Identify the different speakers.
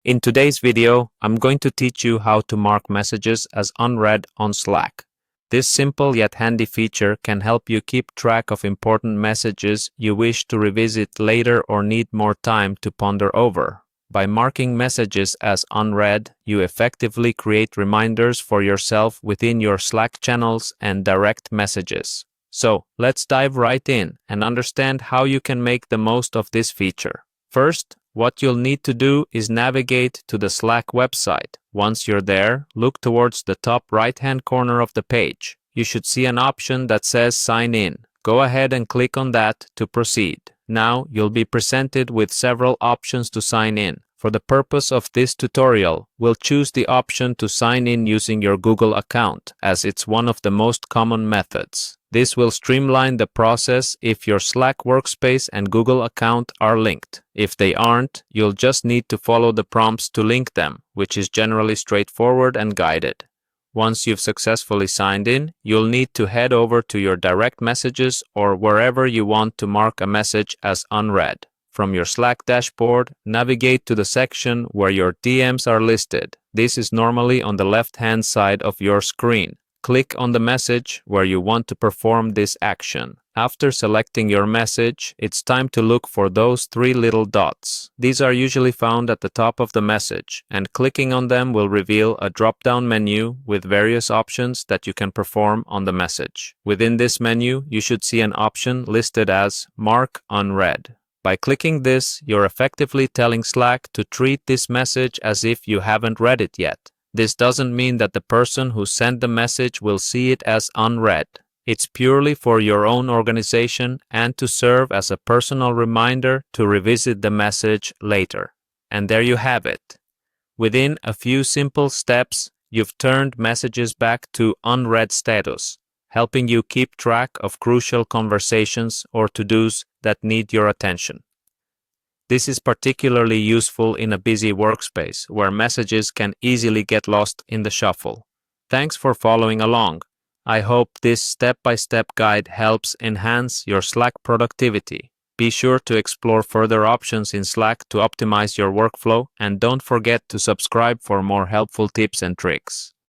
Speaker 1: In today's video, I'm going to teach you how to mark messages as unread on Slack. This simple yet handy feature can help you keep track of important messages you wish to revisit later or need more time to ponder over. By marking messages as unread, you effectively create reminders for yourself within your Slack channels and direct messages. So, let's dive right in and understand how you can make the most of this feature. First, what you'll need to do is navigate to the Slack website. Once you're there, look towards the top right-hand corner of the page. You should see an option that says Sign In. Go ahead and click on that to proceed. Now, you'll be presented with several options to sign in. For the purpose of this tutorial, we'll choose the option to sign in using your Google account, as it's one of the most common methods. This will streamline the process if your Slack workspace and Google account are linked. If they aren't, you'll just need to follow the prompts to link them, which is generally straightforward and guided. Once you've successfully signed in, you'll need to head over to your direct messages or wherever you want to mark a message as unread. From your Slack dashboard, navigate to the section where your DMs are listed. This is normally on the left-hand side of your screen. Click on the message where you want to perform this action. After selecting your message, it's time to look for those three little dots. These are usually found at the top of the message, and clicking on them will reveal a drop-down menu with various options that you can perform on the message. Within this menu, you should see an option listed as Mark Unread. By clicking this, you're effectively telling Slack to treat this message as if you haven't read it yet. This doesn't mean that the person who sent the message will see it as unread. It's purely for your own organization and to serve as a personal reminder to revisit the message later. And there you have it. Within a few simple steps, you've turned messages back to unread status, helping you keep track of crucial conversations or to-dos that need your attention. This is particularly useful in a busy workspace where messages can easily get lost in the shuffle. Thanks for following along. I hope this step-by-step guide helps enhance your Slack productivity. Be sure to explore further options in Slack to optimize your workflow, and don't forget to subscribe for more helpful tips and tricks.